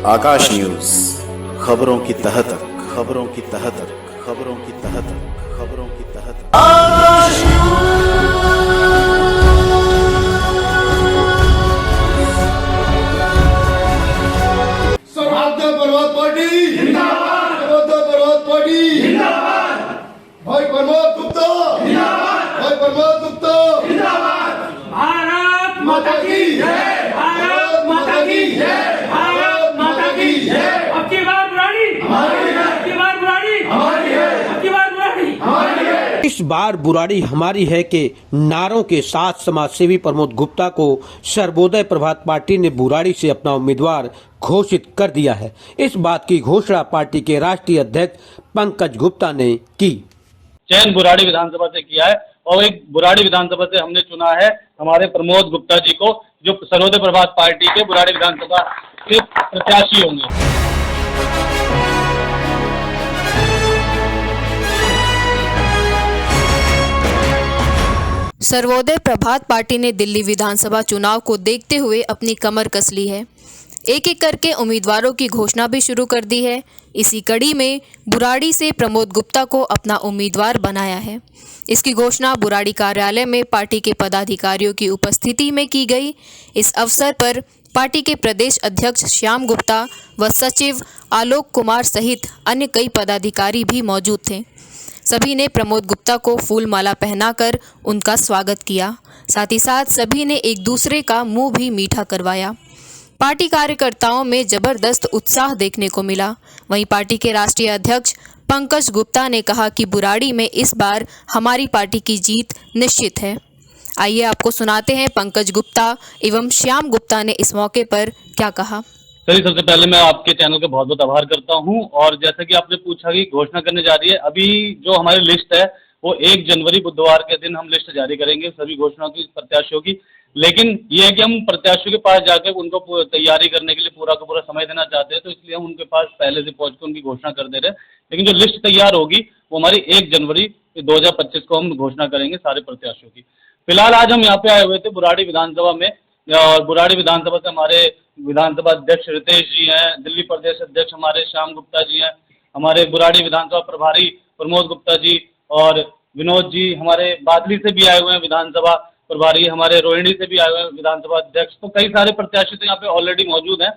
आकाश news, खबरों की तह तक, खबरों की तह तक, खबरों की तह तक, खबरों की तह तक। स्वराज्य प्रभात पार्टी जिंदाबाद, स्वराज्य प्रभात पार्टी जिंदाबाद, भाई प्रमोद गुप्ता जिंदाबाद, भाई प्रमोद गुप्ता जिंदाबाद, भारत माता की जय, भारत माता की जय, भारत माता की जय। अब की बार बुराड़ी हमारी है, अब की बार बुराड़ी हमारी है, अब की बार बुराड़ी हमारी है। इस बार बुराड़ी हमारी है के नारों के साथ समाजसेवी प्रमोद गुप्ता को सर्वोदय प्रभात पार्टी ने बुराड़ी से अपना उम्मीदवार घोषित कर दिया है। इस बात की घोषणा पार्टी के राष्ट्रीय अध्यक्ष पंकज गुप्ता ने की। चयन बुराड़ी विधानसभा से किया है और एक बुराड़ी विधानसभा से हमने चुना है हमारे प्रमोद गुप्ता जी को, जो सर्वोदय प्रभात पार्टी के बुराड़ी विधानसभा के प्रत्याशी होंगे। सर्वोदय प्रभात पार्टी ने दिल्ली विधानसभा चुनाव को देखते हुए अपनी कमर कस ली है। एक एक करके उम्मीदवारों की घोषणा भी शुरू कर दी है। इसी कड़ी में बुराड़ी से प्रमोद गुप्ता को अपना उम्मीदवार बनाया है। इसकी घोषणा बुराड़ी कार्यालय में पार्टी के पदाधिकारियों की उपस्थिति में की गई। इस अवसर पर पार्टी के प्रदेश अध्यक्ष श्याम गुप्ता व सचिव आलोक कुमार सहित अन्य कई पदाधिकारी भी मौजूद थे। सभी ने प्रमोद गुप्ता को फूल माला पहनाकर उनका स्वागत किया। साथ ही साथ सभी ने एक दूसरे का मुंह भी मीठा करवाया। पार्टी कार्यकर्ताओं में जबरदस्त उत्साह देखने को मिला। वहीं पार्टी के राष्ट्रीय अध्यक्ष पंकज गुप्ता ने कहा कि बुराड़ी में इस बार हमारी पार्टी की जीत निश्चित है। आइए आपको सुनाते हैं पंकज गुप्ता एवं श्याम गुप्ता ने इस मौके पर क्या कहा। सर, सबसे पहले मैं आपके चैनल का बहुत बहुत आभार करता हूं। और जैसा कि आपने पूछा कि घोषणा करने जा रही है, अभी जो हमारी लिस्ट है वो 1 जनवरी बुधवार के दिन हम लिस्ट जारी करेंगे सभी घोषणाओं की, प्रत्याशियों की। लेकिन ये है कि हम प्रत्याशियों के पास जाकर उनको तैयारी करने के लिए पूरा का पूरा समय देना चाहते हैं, तो इसलिए हम उनके पास पहले से पहुंच कर उनकी घोषणा कर दे रहे हैं। लेकिन जो लिस्ट तैयार होगी वो हमारी 1 जनवरी 2025 को हम घोषणा करेंगे सारे प्रत्याशियों की। फिलहाल आज हम यहाँ पे आए हुए थे बुराड़ी विधानसभा में, और बुराड़ी विधानसभा से हमारे विधानसभा अध्यक्ष रितेश जी हैं, दिल्ली प्रदेश अध्यक्ष हमारे श्याम गुप्ता जी हैं, हमारे बुराड़ी विधानसभा प्रभारी प्रमोद गुप्ता जी और विनोद जी हमारे बादली से भी आए हुए हैं, विधानसभा प्रभारी हमारे रोहिणी से भी आए हुए हैं, विधानसभा अध्यक्ष। तो कई सारे प्रत्याशी तो यहाँ पे ऑलरेडी मौजूद हैं।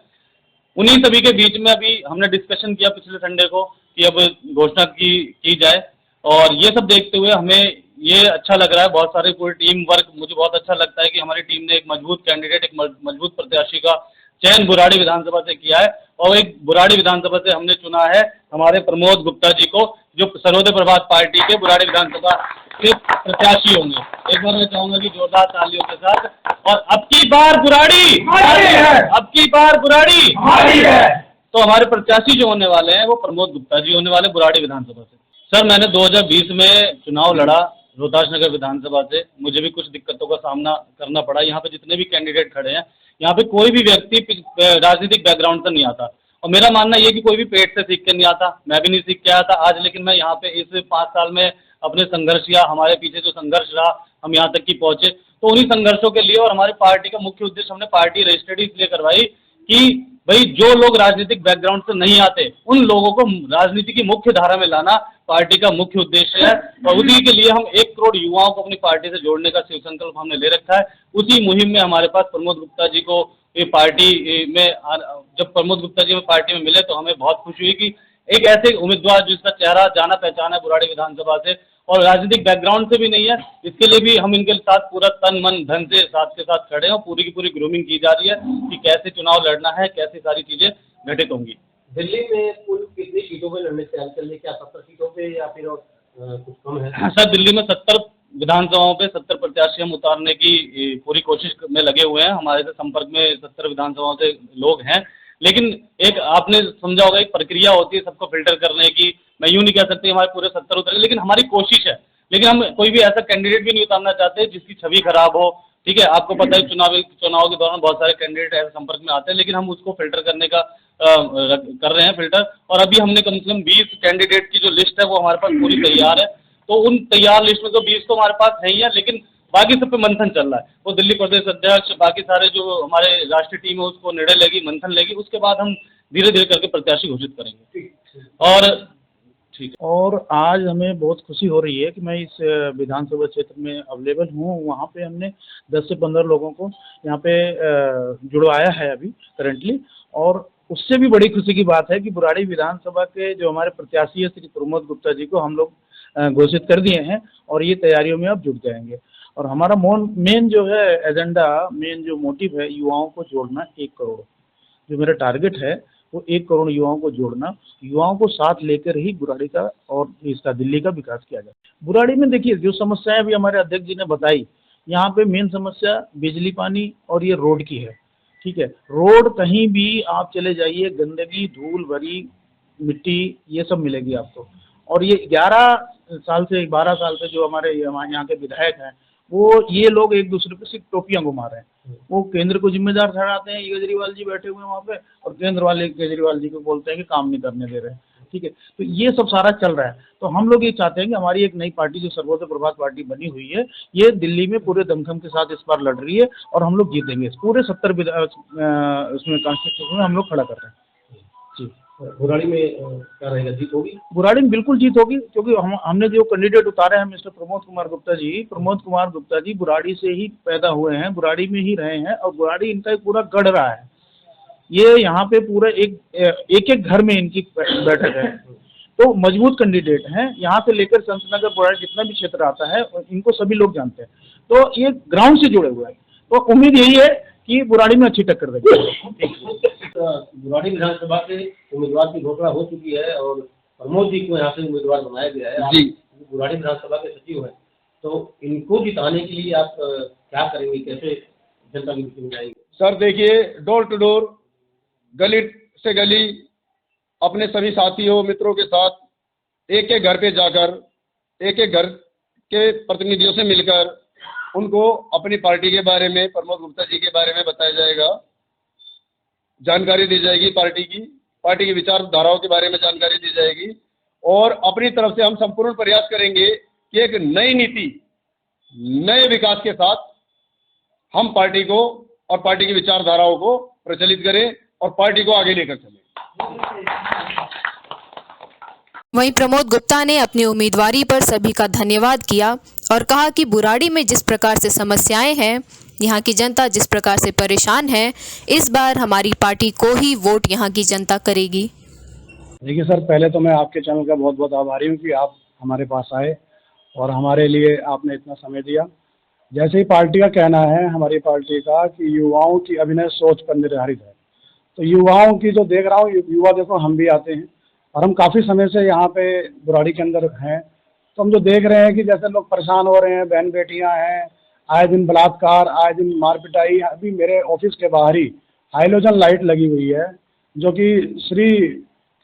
उन्हीं सभी के बीच में अभी हमने डिस्कशन किया पिछले संडे को कि अब घोषणा की जाए, और ये सब देखते हुए हमें ये अच्छा लग रहा है। बहुत सारे पूरी टीम वर्क, मुझे बहुत अच्छा लगता है कि हमारी टीम ने एक मजबूत कैंडिडेट, एक मजबूत प्रत्याशी का चयन बुराड़ी विधानसभा से किया है, और एक बुराड़ी विधानसभा से हमने चुना है हमारे प्रमोद गुप्ता जी को, जो सर्वोदय प्रभात पार्टी के बुराड़ी विधानसभा के प्रत्याशी होंगे। एक बार मैं चाहूंगा कि जोरदार तालियों के साथ। और अब की बार बुराड़ी हमारी है, अब की बार बुराड़ी हमारी है। तो हमारे प्रत्याशी जो होने वाले हैं वो प्रमोद गुप्ता जी होने वाले बुराड़ी विधानसभा से। सर, मैंने 2020 में चुनाव लड़ा रोहतास नगर विधानसभा से। मुझे भी कुछ दिक्कतों का सामना करना पड़ा। यहाँ पे जितने भी कैंडिडेट खड़े हैं, यहाँ पे कोई भी व्यक्ति राजनीतिक बैकग्राउंड से नहीं आता, और मेरा मानना ये कि कोई भी पेट से सीख के नहीं आता। मैं भी नहीं सीख के आया था आज, लेकिन मैं यहाँ पे इस 5 साल में अपने संघर्ष या हमारे पीछे जो संघर्ष रहा, हम यहाँ तक की पहुंचे। तो उन्हीं संघर्षों के लिए और हमारी पार्टी का मुख्य उद्देश्य, हमने पार्टी रजिस्ट्रेड इसलिए करवाई कि भाई जो लोग राजनीतिक बैकग्राउंड से नहीं आते उन लोगों को राजनीति की मुख्य धारा में लाना पार्टी का मुख्य उद्देश्य है। और उसी के लिए हम 1 करोड़ युवाओं को अपनी पार्टी से जोड़ने का शिव संकल्प हमने ले रखा है। उसी मुहिम में हमारे पास प्रमोद गुप्ता जी को ये पार्टी में, जब प्रमोद गुप्ता जी में पार्टी में मिले तो हमें बहुत खुशी हुई कि एक ऐसे उम्मीदवार जिसका चेहरा जाना पहचाना है बुराड़ी विधानसभा से, और राजनीतिक बैकग्राउंड से भी नहीं है, इसके लिए भी हम इनके साथ पूरा तन मन धन से साथ के साथ खड़े हैं। और पूरी की पूरी ग्रूमिंग की जा रही है कि कैसे चुनाव लड़ना है, कैसी सारी चीजें घटित होंगी। दिल्ली में कुल कितनी सीटों पे लड़ने से चल रही है? क्या 70 सीटों पे या फिर कुछ कम है? सर, दिल्ली में 70 विधानसभाओं पे 70 प्रत्याशी हम उतारने की पूरी कोशिश में लगे हुए हैं। हमारे से संपर्क में 70 विधानसभाओं से लोग हैं। लेकिन एक आपने समझा होगा, एक प्रक्रिया होती है सबको फिल्टर करने की। मैं यूँ नहीं कह सकती हमारे पूरे 70 उतरे, लेकिन हमारी कोशिश है। लेकिन हम कोई भी ऐसा कैंडिडेट भी नहीं उतारना चाहते जिसकी छवि खराब हो। ठीक है, आपको पता है चुनाव के दौरान बहुत सारे कैंडिडेट ऐसे संपर्क में आते हैं, लेकिन हम उसको फिल्टर करने का कर रहे हैं फिल्टर। और अभी हमने कम से कम 20 कैंडिडेट की जो लिस्ट है वो हमारे पास पूरी तैयार है। तो उन तैयार लिस्ट में तो 20 तो हमारे पास है ही है, लेकिन बाकी सब पे मंथन चल रहा है। वो दिल्ली प्रदेश अध्यक्ष, बाकी सारे जो हमारे राष्ट्रीय टीम है उसको निर्णय लेगी, मंथन लेगी। उसके बाद हम धीरे धीरे करके प्रत्याशी घोषित करेंगे। और ठीक है। और आज हमें बहुत खुशी हो रही है कि मैं इस विधानसभा क्षेत्र में अवेलेबल हूँ। वहाँ पे हमने 10 से 15 लोगों को यहाँ पे जुड़वाया है अभी करंटली। और उससे भी बड़ी खुशी की बात है कि बुराड़ी विधानसभा के जो हमारे प्रत्याशी है श्री प्रमोद गुप्ता जी को हम लोग घोषित कर दिए हैं और ये तैयारियों में अब जुट जाएंगे। और हमारा मेन जो है एजेंडा, मेन जो मोटिव है, युवाओं को जोड़ना। 1 करोड़ जो मेरा टारगेट है वो 1 करोड़ युवाओं को जोड़ना, युवाओं को साथ लेकर ही बुराड़ी का और इसका दिल्ली का विकास किया जाए। बुराड़ी में देखिए जो समस्याएं अभी हमारे अध्यक्ष जी ने बताई, यहाँ पे मेन समस्या बिजली पानी और ये रोड की है। ठीक है, रोड कहीं भी आप चले जाइए, गंदगी, धूल भरी मिट्टी ये सब मिलेगी आपको। और ये 11 साल से 12 साल से जो हमारे यहाँ के विधायक हैं वो ये लोग एक दूसरे पे सिर्फ टोपियां घुमा रहे हैं। वो केंद्र को जिम्मेदार ठहराते हैं, केजरीवाल जी बैठे हुए हैं वहाँ पे, और केंद्र वाले केजरीवाल जी को बोलते हैं कि काम नहीं करने दे रहे हैं। ठीक है, तो ये सब सारा चल रहा है। तो हम लोग ये चाहते हैं कि हमारी एक नई पार्टी जो सर्वोदय प्रभात पार्टी बनी हुई है, ये दिल्ली में पूरे दमखम के साथ इस बार लड़ रही है और हम लोग जीतेंगे। पूरे 70 उसमें कॉन्स्टिट्यूशन में हम लोग खड़ा कर रहे हैं जी। बुराड़ी में क्या रहेगा, जीत होगी? बुराड़ी में बिल्कुल जीत होगी, क्योंकि हमने जो कैंडिडेट उतारे हैं मिस्टर प्रमोद कुमार गुप्ता जी बुराड़ी से ही पैदा हुए हैं, बुराड़ी में ही रहे हैं और बुराड़ी इनका पूरा गढ़ रहा है। ये यहाँ पे पूरा एक घर में इनकी बैठक है, तो मजबूत कैंडिडेट हैं। यहाँ से लेकर संतनगर बुराड़ी जितना भी क्षेत्र आता है इनको सभी लोग जानते हैं, तो ये ग्राउंड से जुड़े हुए हैं। तो उम्मीद यही है कि बुराड़ी में अच्छी टक्कर देगी। बुराड़ी विधानसभा के उम्मीदवार की घोषणा हो चुकी है और प्रमोद जी को यहाँ से उम्मीदवार बनाया गया है। जी, बुराड़ी विधानसभा के सचिव हैं, तो इनको जिताने के लिए आप क्या करेंगे, कैसे जनता की बीच में जाएंगे? सर देखिए, डोर टू डोर, गली से गली, अपने सभी साथियों मित्रों के साथ एक एक घर पे जाकर, एक एक घर के प्रतिनिधियों से मिलकर उनको अपनी पार्टी के बारे में, प्रमोद गुप्ता जी के बारे में बताया जाएगा, जानकारी दी जाएगी, पार्टी की विचारधाराओं के बारे में जानकारी दी जाएगी। और अपनी तरफ से हम संपूर्ण प्रयास करेंगे कि एक नई नीति, नए विकास के साथ हम पार्टी को और पार्टी की विचारधाराओं को प्रचलित करें और पार्टी को आगे लेकर चलें। वहीं प्रमोद गुप्ता ने अपनी उम्मीदवारी पर सभी का धन्यवाद किया और कहा कि बुराड़ी में जिस प्रकार से समस्याएं हैं, यहाँ की जनता जिस प्रकार से परेशान है, इस बार हमारी पार्टी को ही वोट यहाँ की जनता करेगी। देखिए सर, पहले तो मैं आपके चैनल का बहुत बहुत आभारी हूँ कि आप हमारे पास आए और हमारे लिए आपने इतना समय दिया। जैसे ही पार्टी का कहना है, हमारी पार्टी का, कि युवाओं की अभिनय सोच पर निर्धारित है, तो युवाओं की जो देख रहा हूँ, युवा देखो हम भी आते हैं और हम काफ़ी समय से यहाँ पे बुराड़ी के अंदर हैं, तो हम जो देख रहे हैं कि जैसे लोग परेशान हो रहे हैं, बहन बेटियाँ हैं, आए दिन बलात्कार, आए दिन मारपिटाई। अभी मेरे ऑफिस के बाहर ही हाइलोजन लाइट लगी हुई है, जो कि श्री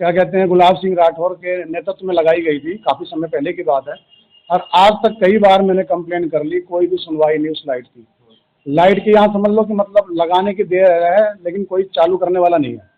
क्या कहते हैं गुलाब सिंह राठौर के नेतृत्व में लगाई गई थी, काफ़ी समय पहले की बात है। और आज तक कई बार मैंने कंप्लेन कर ली, कोई भी सुनवाई नहीं उस लाइट की। लाइट की यहाँ समझ लो कि मतलब लगाने की देर है लेकिन कोई चालू करने वाला नहीं है।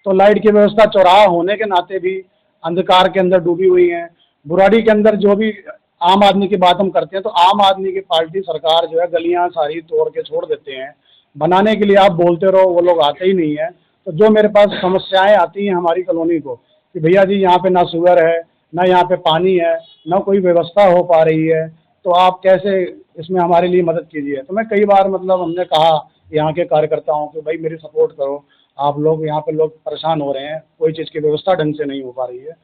तो लाइट की व्यवस्था चौराहा होने के नाते भी अंधकार के अंदर डूबी हुई है। बुराड़ी के अंदर जो भी आम आदमी की बात हम करते हैं, तो आम आदमी की पार्टी सरकार जो है गलियां सारी तोड़ के छोड़ देते हैं। बनाने के लिए आप बोलते रहो, वो लोग आते ही नहीं है। तो जो मेरे पास समस्याएं आती हैं हमारी कॉलोनी को, कि भैया जी यहाँ पे ना सीवर है, ना यहाँ पे पानी है, ना कोई व्यवस्था हो पा रही है, तो आप कैसे इसमें हमारे लिए मदद कीजिए। तो मैं कई बार मतलब हमने कहा यहाँ के कार्यकर्ताओं को, भाई मेरी सपोर्ट करो, आप लोग यहाँ पे लोग परेशान हो रहे हैं, कोई चीज़ की व्यवस्था ढंग से नहीं हो पा रही है।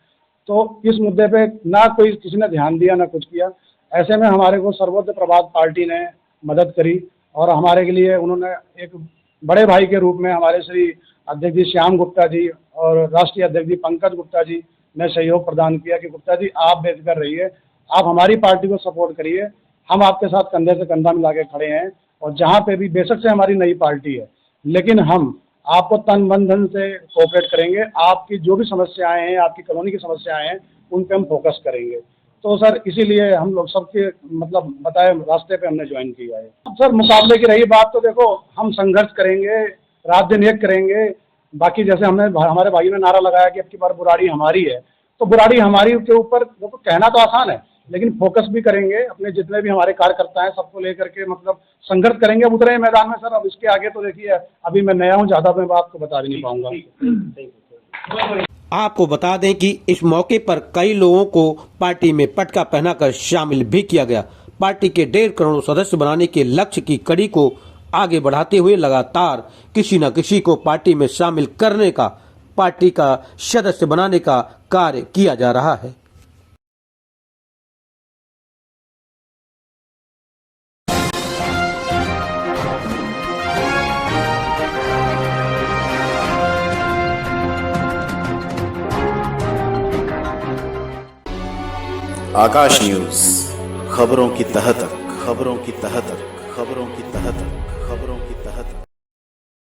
तो इस मुद्दे पे ना कोई किसी ने ध्यान दिया ना कुछ किया। ऐसे में हमारे को सर्वोदय प्रभात पार्टी ने मदद करी और हमारे के लिए उन्होंने एक बड़े भाई के रूप में हमारे श्री अध्यक्ष जी श्याम गुप्ता जी और राष्ट्रीय अध्यक्ष जी पंकज गुप्ता जी ने सहयोग प्रदान किया कि गुप्ता जी आप बेफिक्र रहिए, आप हमारी पार्टी को सपोर्ट करिए, हम आपके साथ कंधे से कंधा मिला के खड़े हैं। और जहाँ पे भी बेशक से हमारी नई पार्टी है, लेकिन हम आपको तन मन धन से कोऑपरेट करेंगे। आपकी जो भी समस्याएं हैं, आपकी कॉलोनी की समस्याएं हैं, उन पे हम फोकस करेंगे। तो सर इसीलिए हम लोग सबके मतलब बताए रास्ते पे हमने ज्वाइन किया है। सर मुकाबले की रही बात, तो देखो हम संघर्ष करेंगे, रात दिन एक करेंगे। बाकी जैसे हमने हमारे भाई ने नारा लगाया कि अब की बार बुराड़ी हमारी है, तो बुराड़ी हमारी के ऊपर देखो कहना तो आसान है, लेकिन फोकस भी करेंगे, अपने जितने भी हमारे कार्यकर्ता हैं सबको लेकर के मतलब संघर्ष करेंगे। अब उतरे हैं मैदान में सर, अब इसके आगे तो देखिए अभी मैं नया हूँ, ज़्यादा मैं आपको बता भी नहीं पाऊंगा। आपको बता दें कि इस मौके पर कई लोगों को पार्टी में पटका पहनाकर शामिल भी किया गया। पार्टी के 1.5 करोड़ सदस्य बनाने के लक्ष्य की कड़ी को आगे बढ़ाते हुए लगातार किसी न किसी को पार्टी में शामिल करने का, पार्टी का सदस्य बनाने का कार्य किया जा रहा है। आकाश न्यूज, खबरों की तह तक, खबरों की तह तक, खबरों की तह तक।